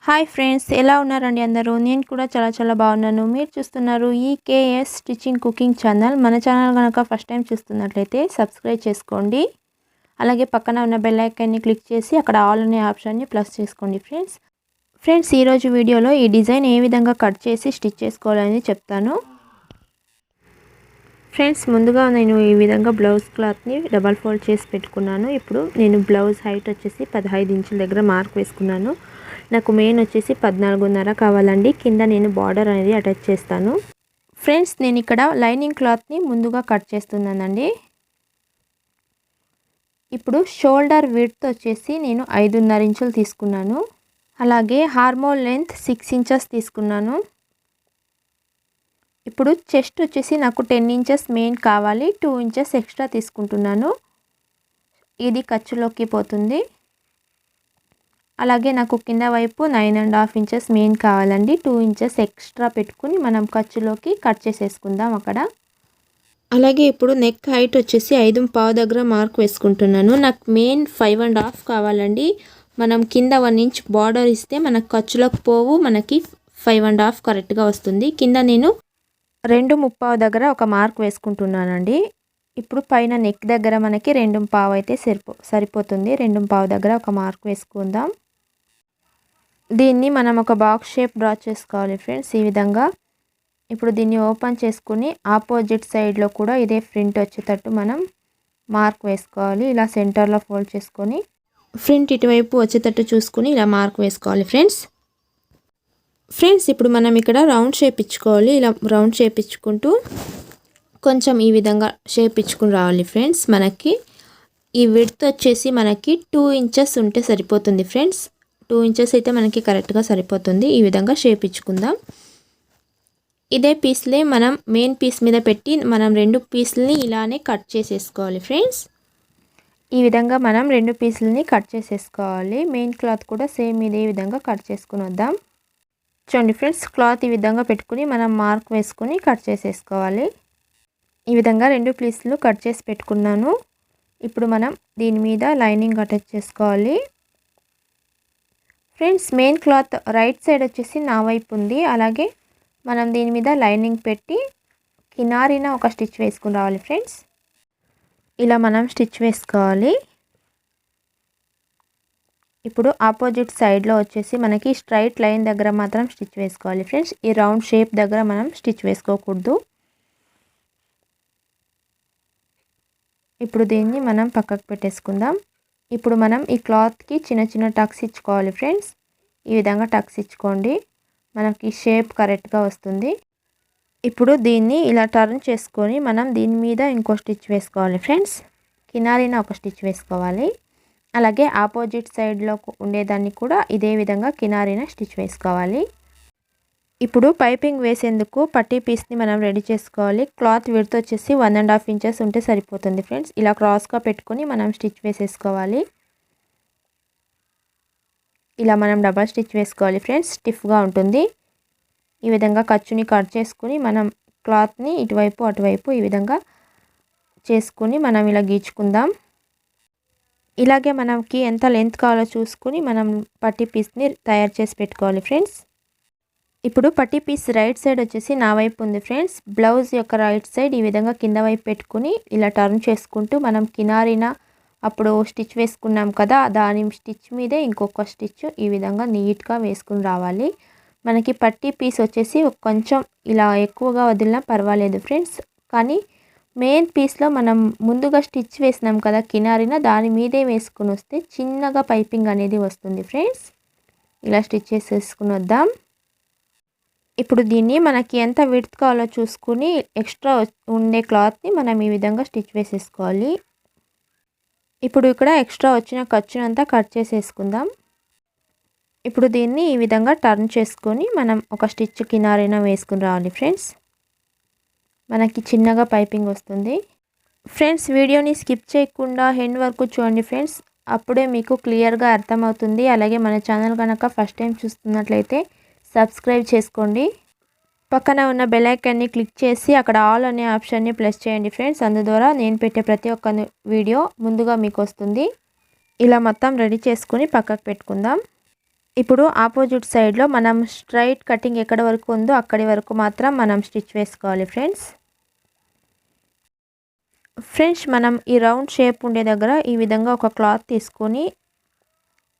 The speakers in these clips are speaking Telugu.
హాయ్ ఫ్రెండ్స్, ఎలా ఉన్నారండి అందరూ? నేను కూడా చాలా బాగున్నాను. మీరు చూస్తున్నారు ఈ కేఎస్ స్టిచింగ్ కుకింగ్ ఛానల్. మన ఛానల్ కనుక ఫస్ట్ టైం చూస్తున్నట్లయితే సబ్స్క్రైబ్ చేసుకోండి. అలాగే పక్కన ఉన్న బెల్ ఐకాన్ని క్లిక్ చేసి అక్కడ ఆల్ అనే ఆప్షన్ని ప్లస్ చేసుకోండి ఫ్రెండ్స్ ఈరోజు వీడియోలో ఈ డిజైన్ ఏ విధంగా కట్ చేసి స్టిచ్ చేసుకోవాలని చెప్తాను. ఫ్రెండ్స్ ముందుగా నేను ఈ విధంగా బ్లౌజ్ క్లాత్ని డబల్ ఫోల్డ్ చేసి పెట్టుకున్నాను. ఇప్పుడు నేను బ్లౌజ్ హైట్ వచ్చేసి 15 ఇంచుల దగ్గర మార్క్ వేసుకున్నాను. నాకు మెయిన్ వచ్చేసి 14.5 కావాలండి. కింద నేను బార్డర్ అనేది అటాచ్ చేస్తాను. ఫ్రెండ్స్ నేను ఇక్కడ లైనింగ్ క్లాత్ని ముందుగా కట్ చేస్తున్నానండి. ఇప్పుడు షోల్డర్ విడ్త్ వచ్చేసి నేను 5.5 ఇంచులు తీసుకున్నాను. అలాగే హార్మోల్ లెంత్ 6 ఇంచెస్ తీసుకున్నాను. ఇప్పుడు చెస్ట్ వచ్చేసి నాకు 10 ఇంచెస్ మెయిన్ కావాలి. 2 ఇంచెస్ ఎక్స్ట్రా తీసుకుంటున్నాను. ఇది ఖర్చులోకి పోతుంది. అలాగే నాకు కింద వైపు 9.5 ఇంచెస్ మెయిన్ కావాలండి. 2 ఇంచెస్ ఎక్స్ట్రా పెట్టుకుని మనం ఖర్చులోకి కట్ చేసేసుకుందాం అక్కడ. అలాగే ఇప్పుడు నెక్ హైట్ వచ్చేసి 5.5 దగ్గర మార్క్ వేసుకుంటున్నాను. నాకు మెయిన్ 5.5 కావాలండి. మనం కింద 1 ఇంచ్ బార్డర్ ఇస్తే మనకు ఖర్చులోకి పోవు, మనకి 5.5 కరెక్ట్గా వస్తుంది. కింద నేను 2.5 దగ్గర ఒక మార్క్ వేసుకుంటున్నానండి. ఇప్పుడు పైన నెక్ దగ్గర మనకి 2.5 అయితే సరిపోతుంది. 2.5 దగ్గర ఒక మార్క్ వేసుకుందాం. దీన్ని మనం ఒక బాక్స్ షేప్ డ్రా చేసుకోవాలి ఫ్రెండ్స్ ఈ విధంగా. ఇప్పుడు దీన్ని ఓపెన్ చేసుకుని ఆపోజిట్ సైడ్లో కూడా ఇదే ఫ్రంట్ వచ్చేటట్టు మనం మార్క్ వేసుకోవాలి. ఇలా సెంటర్లో ఫోల్డ్ చేసుకొని ఫ్రంట్ ఇటువైపు వచ్చేటట్టు చూసుకుని ఇలా మార్క్ వేసుకోవాలి ఫ్రెండ్స్ ఇప్పుడు మనం ఇక్కడ రౌండ్ షేప్ ఇచ్చుకోవాలి. ఇలా రౌండ్ షేప్ ఇచ్చుకుంటూ కొంచెం ఈ విధంగా షేప్ ఇచ్చుకుని రావాలి ఫ్రెండ్స్. మనకి ఈ విడ్త్ వచ్చేసి మనకి 2 ఇంచెస్ ఉంటే సరిపోతుంది ఫ్రెండ్స్. 2 ఇంచెస్ అయితే మనకి కరెక్ట్గా సరిపోతుంది. ఈ విధంగా షేప్ ఇచ్చుకుందాం. ఇదే పీస్లే మనం మెయిన్ పీస్ మీద పెట్టి మనం 2 పీస్లని ఇలానే కట్ చేసేసుకోవాలి ఫ్రెండ్స్. ఈ విధంగా మనం 2 పీసులని కట్ చేసేసుకోవాలి. మెయిన్ క్లాత్ కూడా సేమ్ ఇదే విధంగా కట్ చేసుకుని వద్దాం. చూడండి ఫ్రెండ్స్, క్లాత్ ఈ విధంగా పెట్టుకుని మనం మార్క్ వేసుకుని కట్ చేసేసుకోవాలి. ఈ విధంగా 2 పీసులు కట్ చేసి పెట్టుకున్నాను. ఇప్పుడు మనం దీని మీద లైనింగ్ అటాచ్ చేసుకోవాలి friends. Main cloth right side వచ్చేసి నా వైపు ఉంది. అలాగే మనం దీని మీద లైనింగ్ పెట్టి కినారిన ఒక స్టిచ్ వేసుకుని రావాలి ఫ్రెండ్స్. ఇలా మనం స్టిచ్ వేసుకోవాలి. ఇప్పుడు ఆపోజిట్ సైడ్లో వచ్చేసి మనకి స్ట్రైట్ లైన్ దగ్గర మాత్రం స్టిచ్ వేసుకోవాలి ఫ్రెండ్స్. ఈ రౌండ్ షేప్ దగ్గర మనం స్టిచ్ వేసుకోకూడదు. ఇప్పుడు దీన్ని మనం పక్కకు పెట్టేసుకుందాం. ఇప్పుడు మనం ఈ క్లాత్కి చిన్న టక్స్ ఇచ్చుకోవాలి ఫ్రెండ్స్. ఈ విధంగా టక్స్ ఇచ్చుకోండి, మనకి షేప్ కరెక్ట్గా వస్తుంది. ఇప్పుడు దీన్ని ఇలా టర్న్ చేసుకొని మనం దీని మీద ఇంకో స్టిచ్ వేసుకోవాలి ఫ్రెండ్స్. కినారిన ఒక స్టిచ్ వేసుకోవాలి. అలాగే ఆపోజిట్ సైడ్లో ఉండేదాన్ని కూడా ఇదే విధంగా కినారిన స్టిచ్ వేసుకోవాలి. ఇప్పుడు పైపింగ్ వేసేందుకు పట్టీ పీస్ని మనం రెడీ చేసుకోవాలి. క్లాత్ విడ్త్ వచ్చేసి 1.5 ఇంచెస్ ఉంటే సరిపోతుంది ఫ్రెండ్స్. ఇలా క్రాస్గా పెట్టుకొని మనం స్టిచ్ వేసేసుకోవాలి. ఇలా మనం డబల్ స్టిచ్ వేసుకోవాలి ఫ్రెండ్స్, స్టిఫ్గా ఉంటుంది. ఈ విధంగా ఖర్చుని కట్ చేసుకుని మనం క్లాత్ని ఇటువైపు అటువైపు ఈ విధంగా చేసుకుని మనం ఇలా గీచుకుందాం. ఇలాగే మనకి ఎంత లెంత్ కావాలో చూసుకుని మనం పట్టీ పీస్ని తయారు చేసి పెట్టుకోవాలి ఫ్రెండ్స్. ఇప్పుడు పట్టీ పీస్ రైట్ సైడ్ వచ్చేసి నా వైపు ఉంది ఫ్రెండ్స్. బ్లౌజ్ యొక్క రైట్ సైడ్ ఈ విధంగా కింద వైపు పెట్టుకుని ఇలా టర్న్ చేసుకుంటూ మనం కినారిన అప్పుడు స్టిచ్ వేసుకున్నాం కదా, దాని స్టిచ్ మీదే ఇంకొక స్టిచ్ ఈ విధంగా నీట్గా వేసుకుని రావాలి. మనకి పట్టీ పీస్ వచ్చేసి కొంచెం ఇలా ఎక్కువగా వదిలినా పర్వాలేదు ఫ్రెండ్స్. కానీ మెయిన్ పీస్లో మనం ముందుగా స్టిచ్ వేసినాం కదా కినారిన, దాని మీదే వేసుకుని వస్తే చిన్నగా పైపింగ్ అనేది వస్తుంది ఫ్రెండ్స్. ఇలా స్టిచ్ చేసేసుకుని వద్దాం. ఇప్పుడు దీన్ని మనకి ఎంత విడ్త్ కావాలో చూసుకుని ఎక్స్ట్రా ఉండే క్లాత్ని మనం ఈ విధంగా స్టిచ్ వేసేసుకోవాలి. ఇప్పుడు ఇక్కడ ఎక్స్ట్రా వచ్చిన ఖర్చునంతా కట్ చేసేసుకుందాం. ఇప్పుడు దీన్ని ఈ విధంగా టర్న్ చేసుకొని మనం ఒక స్టిచ్ కినారిన వేసుకుని రావాలి ఫ్రెండ్స్. మనకి చిన్నగా పైపింగ్ వస్తుంది ఫ్రెండ్స్. వీడియోని స్కిప్ చేయకుండా ఎండ్ వరకు చూడండి ఫ్రెండ్స్, అప్పుడే మీకు క్లియర్గా అర్థమవుతుంది. అలాగే మన ఛానల్ కనుక ఫస్ట్ టైం చూస్తున్నట్లయితే సబ్స్క్రైబ్ చేసుకోండి. పక్కన ఉన్న బెల్ ఐకాన్ని క్లిక్ చేసి అక్కడ ఆల్ అనే ఆప్షన్ని ప్రెస్ చేయండి ఫ్రెండ్స్. అందుద్వారా నేను పెట్టే ప్రతి ఒక్క వీడియో ముందుగా మీకు వస్తుంది. ఇలా మొత్తం రెడీ చేసుకుని పక్కకు పెట్టుకుందాం. ఇప్పుడు ఆపోజిట్ సైడ్లో మనం స్ట్రైట్ కటింగ్ ఎక్కడ వరకు ఉందో అక్కడి వరకు మాత్రం మనం స్టిచ్ వేసుకోవాలి ఫ్రెండ్స్. మనం ఈ రౌండ్ షేప్ ఉండే దగ్గర ఈ విధంగా ఒక క్లాత్ తీసుకొని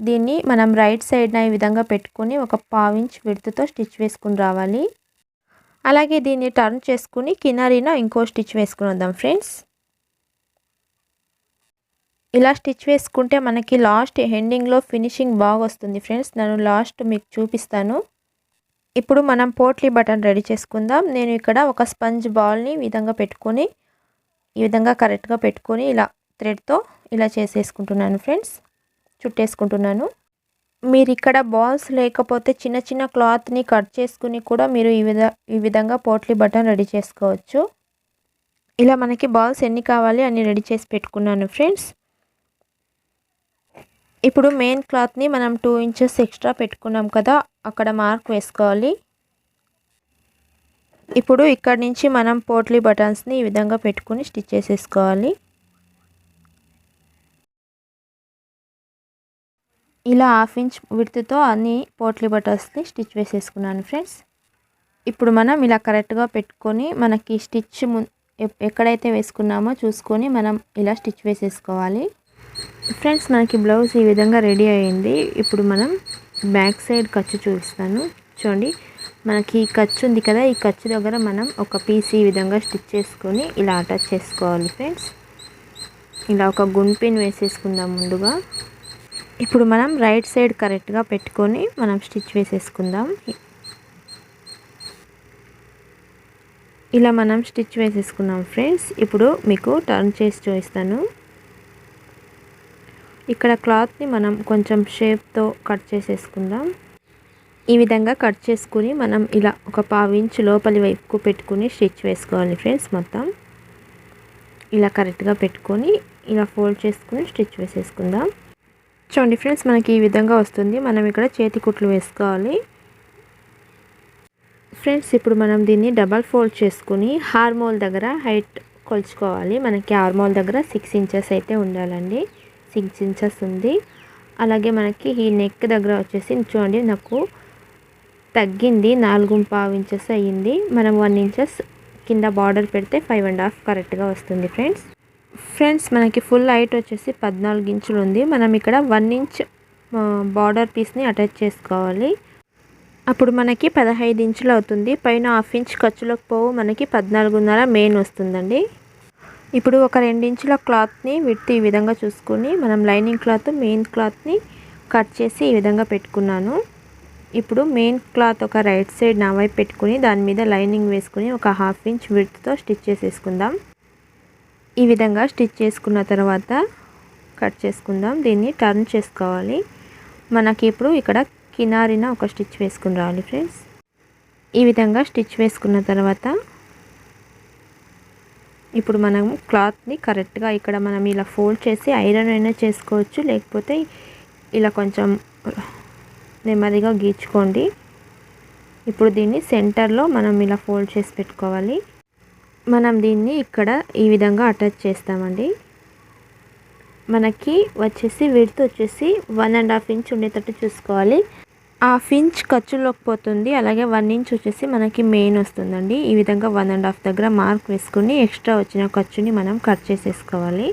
దీన్ని మనం రైట్ సైడ్న ఈ విధంగా పెట్టుకొని ఒక 1/2 ఇంచ్ విడ్త్తో స్టిచ్ వేసుకుని రావాలి. అలాగే దీన్ని టర్న్ చేసుకుని కినారిన ఇంకో స్టిచ్ వేసుకుని వద్దాం ఫ్రెండ్స్. ఇలా స్టిచ్ వేసుకుంటే మనకి లాస్ట్ ఎండింగ్లో ఫినిషింగ్ బాగా వస్తుంది ఫ్రెండ్స్. నేను లాస్ట్ మీకు చూపిస్తాను. ఇప్పుడు మనం పోట్లీ బటన్ రెడీ చేసుకుందాం. నేను ఇక్కడ ఒక స్పంజ్ బాల్ని ఈ విధంగా పెట్టుకొని ఈ విధంగా కరెక్ట్గా పెట్టుకొని ఇలా థ్రెడ్తో ఇలా చేసేసుకుంటున్నాను ఫ్రెండ్స్, చుట్టేసుకుంటున్నాను. మీరు ఇక్కడ బాల్స్ లేకపోతే చిన్న చిన్న క్లాత్ని కట్ చేసుకుని కూడా మీరు ఈ విధంగా పోట్లీ బటన్ రెడీ చేసుకోవచ్చు. ఇలా మనకి బాల్స్ ఎన్ని కావాలి అన్ని రెడీ చేసి పెట్టుకున్నాను ఫ్రెండ్స్. ఇప్పుడు మెయిన్ క్లాత్ని మనం 2 ఇంచెస్ ఎక్స్ట్రా పెట్టుకున్నాం కదా, అక్కడ మార్క్ వేసుకోవాలి. ఇప్పుడు ఇక్కడ నుంచి మనం పోట్లీ బటన్స్ని ఈ విధంగా పెట్టుకుని స్టిచ్ చేసేసుకోవాలి. ఇలా 1/2 ఇంచ్ విడ్త్తో అన్ని పోట్లీ బటన్స్ని స్టిచ్ వేసేసుకున్నాను ఫ్రెండ్స్. ఇప్పుడు మనం ఇలా కరెక్ట్గా పెట్టుకొని మనకి స్టిచ్ ఎక్కడైతే వేసుకున్నామో చూసుకొని మనం ఇలా స్టిచ్ వేసేసుకోవాలి ఫ్రెండ్స్. మనకి బ్లౌజ్ ఈ విధంగా రెడీ అయ్యింది. ఇప్పుడు మనం బ్యాక్ సైడ్ ఖర్చు చూపిస్తాను చూడండి. మనకి ఈ ఖర్చు ఉంది కదా, ఈ ఖర్చు దగ్గర మనం ఒక పీస్ ఈ విధంగా స్టిచ్ చేసుకొని ఇలా అటాచ్ చేసుకోవాలి ఫ్రెండ్స్. ఇలా ఒక గుండు పిన్ వేసేసుకుందాం ముందుగా. ఇప్పుడు మనం రైట్ సైడ్ కరెక్ట్గా పెట్టుకొని మనం స్టిచ్ వేసేసుకుందాం. ఇలా మనం స్టిచ్ వేసేసుకున్నాం ఫ్రెండ్స్. ఇప్పుడు మీకు టర్న్ చేసి చూపిస్తాను. ఇక్కడ క్లాత్ని మనం కొంచెం షేప్తో కట్ చేసేసుకుందాం. ఈ విధంగా కట్ చేసుకుని మనం ఇలా ఒక 1/2 ఇంచ్ లోపలి వైపుకు పెట్టుకుని స్టిచ్ వేసుకోవాలి ఫ్రెండ్స్. మొత్తం ఇలా కరెక్ట్గా పెట్టుకొని ఇలా ఫోల్డ్ చేసుకుని స్టిచ్ వేసేసుకుందాం. చూడండి ఫ్రెండ్స్, మనకి ఈ విధంగా వస్తుంది. మనం ఇక్కడ చేతి కుట్లు వేసుకోవాలి ఫ్రెండ్స్. ఇప్పుడు మనం దీన్ని డబల్ ఫోల్డ్ చేసుకుని హార్మోల్ దగ్గర హైట్ కొలుచుకోవాలి. మనకి హార్మోల్ దగ్గర 6 ఇంచెస్ అయితే ఉండాలండి. 6 ఇంచెస్ ఉంది. అలాగే మనకి ఈ నెక్ దగ్గర వచ్చేసి చూడండి నాకు తగ్గింది, 4.5 ఇంచెస్ అయ్యింది. మనం 1 ఇంచెస్ కింద బార్డర్ పెడితే 5.5 కరెక్ట్గా వస్తుంది ఫ్రెండ్స్. మనకి ఫుల్ హైట్ వచ్చేసి 14 ఇంచులు ఉంది. మనం ఇక్కడ 1 ఇంచ్ బార్డర్ పీస్ని అటాచ్ చేసుకోవాలి. అప్పుడు మనకి 15 ఇంచులు అవుతుంది. పైన 1/2 ఇంచ్ ఖర్చులకు పోవు మనకి 14.5 మెయిన్ వస్తుందండి. ఇప్పుడు ఒక 2 ఇంచుల క్లాత్ని విడ్త్ ఈ విధంగా చూసుకొని మనం లైనింగ్ క్లాత్ మెయిన్ క్లాత్ని కట్ చేసి ఈ విధంగా పెట్టుకున్నాను. ఇప్పుడు మెయిన్ క్లాత్ ఒక రైట్ సైడ్ నా వైపు పెట్టుకుని దాని మీద లైనింగ్ వేసుకుని ఒక 1/2 ఇంచ్ విడ్త్తో స్టిచ్ చేసేసుకుందాం. ఈ విధంగా స్టిచ్ చేసుకున్న తర్వాత కట్ చేసుకుందాం. దీన్ని టర్న్ చేసుకోవాలి. మనకి ఇప్పుడు ఇక్కడ కినారిన ఒక స్టిచ్ వేసుకుని రావాలి ఫ్రెండ్స్. ఈ విధంగా స్టిచ్ వేసుకున్న తర్వాత ఇప్పుడు మనం క్లాత్ని కరెక్ట్గా ఇక్కడ మనం ఇలా ఫోల్డ్ చేసి ఐరన్ అయినా చేసుకోవచ్చు, లేకపోతే ఇలా కొంచెం నెమ్మదిగా గీచుకోండి. ఇప్పుడు దీన్ని సెంటర్లో మనం ఇలా ఫోల్డ్ చేసి పెట్టుకోవాలి. మనం దీన్ని ఇక్కడ ఈ విధంగా అటాచ్ చేస్తామండి. మనకి వచ్చేసి విడ్త్ వచ్చేసి 1.5 ఇంచ్ ఉండేటట్టు చూసుకోవాలి. 1/2 ఇంచ్ ఖర్చులోకి పోతుంది. అలాగే 1 ఇంచ్ వచ్చేసి మనకి మెయిన్ వస్తుందండి. ఈ విధంగా 1.5 దగ్గర మార్క్ వేసుకుని ఎక్స్ట్రా వచ్చిన ఖర్చుని మనం కట్ చేసేసుకోవాలి.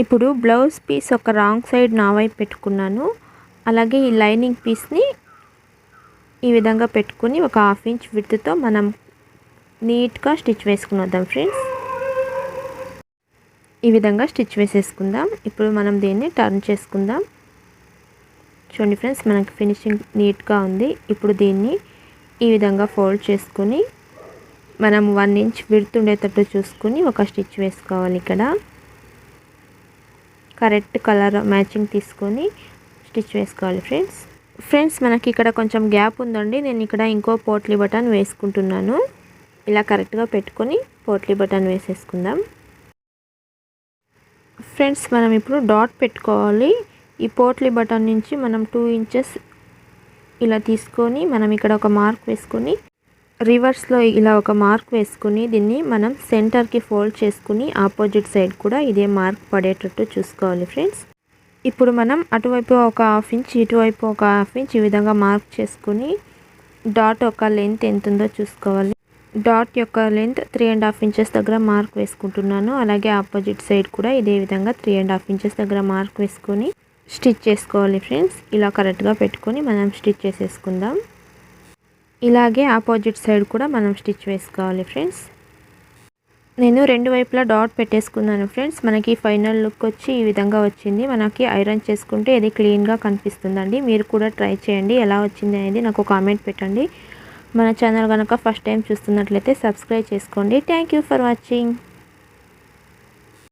ఇప్పుడు బ్లౌజ్ పీస్ ఒక రాంగ్ సైడ్ నా వైపు పెట్టుకున్నాను. అలాగే ఈ లైనింగ్ పీస్ని ఈ విధంగా పెట్టుకుని ఒక 1/2 ఇంచ్ విడ్త్తో మనం నీట్గా స్టిచ్ వేసుకుని వద్దాం ఫ్రెండ్స్. ఈ విధంగా స్టిచ్ వేసేసుకుందాం. ఇప్పుడు మనం దీన్ని టర్న్ చేసుకుందాం. చూడండి ఫ్రెండ్స్, మనకి ఫినిషింగ్ నీట్గా ఉంది. ఇప్పుడు దీన్ని ఈ విధంగా ఫోల్డ్ చేసుకుని మనం 1 ఇంచ్ విడ్త్ ఉండేటట్టు చూసుకుని ఒక స్టిచ్ వేసుకోవాలి. ఇక్కడ కరెక్ట్ కలర్ మ్యాచింగ్ తీసుకొని స్టిచ్ వేసుకోవాలి ఫ్రెండ్స్. మనకి ఇక్కడ కొంచెం గ్యాప్ ఉందండి. నేను ఇక్కడ ఇంకో పోట్లీ బటన్ వేసుకుంటున్నాను. ఇలా కరెక్ట్గా పెట్టుకొని పోట్లీ బటన్ వేసేసుకుందాం ఫ్రెండ్స్. మనం ఇప్పుడు డాట్ పెట్టుకోవాలి. ఈ పోట్లీ బటన్ నుంచి మనం 2 ఇంచెస్ ఇలా తీసుకొని మనం ఇక్కడ ఒక మార్క్ వేసుకొని రివర్స్లో ఇలా ఒక మార్క్ వేసుకుని దీన్ని మనం సెంటర్కి ఫోల్డ్ చేసుకుని ఆపోజిట్ సైడ్ కూడా ఇదే మార్క్ పడేటట్టు చూసుకోవాలి ఫ్రెండ్స్. ఇప్పుడు మనం అటువైపు ఒక హాఫ్ ఇంచ్, ఇటువైపు ఒక హాఫ్ ఇంచ్ ఈ విధంగా మార్క్ చేసుకుని డాట్ యొక్క లెంత్ ఎంత ఉందో చూసుకోవాలి. డాట్ యొక్క లెంత్ 3.5 ఇంచెస్ దగ్గర మార్క్ వేసుకుంటున్నాను. అలాగే ఆపోజిట్ సైడ్ కూడా ఇదే విధంగా 3.5 ఇంచెస్ దగ్గర మార్క్ వేసుకొని స్టిచ్ చేసుకోవాలి ఫ్రెండ్స్. ఇలా కరెక్ట్గా పెట్టుకొని మనం స్టిచ్ చేసేసుకుందాం. ఇలాగే ఆపోజిట్ సైడ్ కూడా మనం స్టిచ్ వేసుకోవాలి ఫ్రెండ్స్. నేను రెండు వైపులా డాట్ పెట్టేసుకున్నాను ఫ్రెండ్స్. మనకి ఫైనల్ లుక్ వచ్చి ఈ విధంగా వచ్చింది. మనకి ఐరన్ చేసుకుంటే ఇది క్లీన్గా కనిపిస్తుందండి. మీరు కూడా ట్రై చేయండి. ఎలా వచ్చింది అనేది నాకు కామెంట్ పెట్టండి. మన ఛానల్ కనుక ఫస్ట్ టైం చూస్తున్నట్లయితే సబ్స్క్రైబ్ చేసుకోండి. Thank you for watching.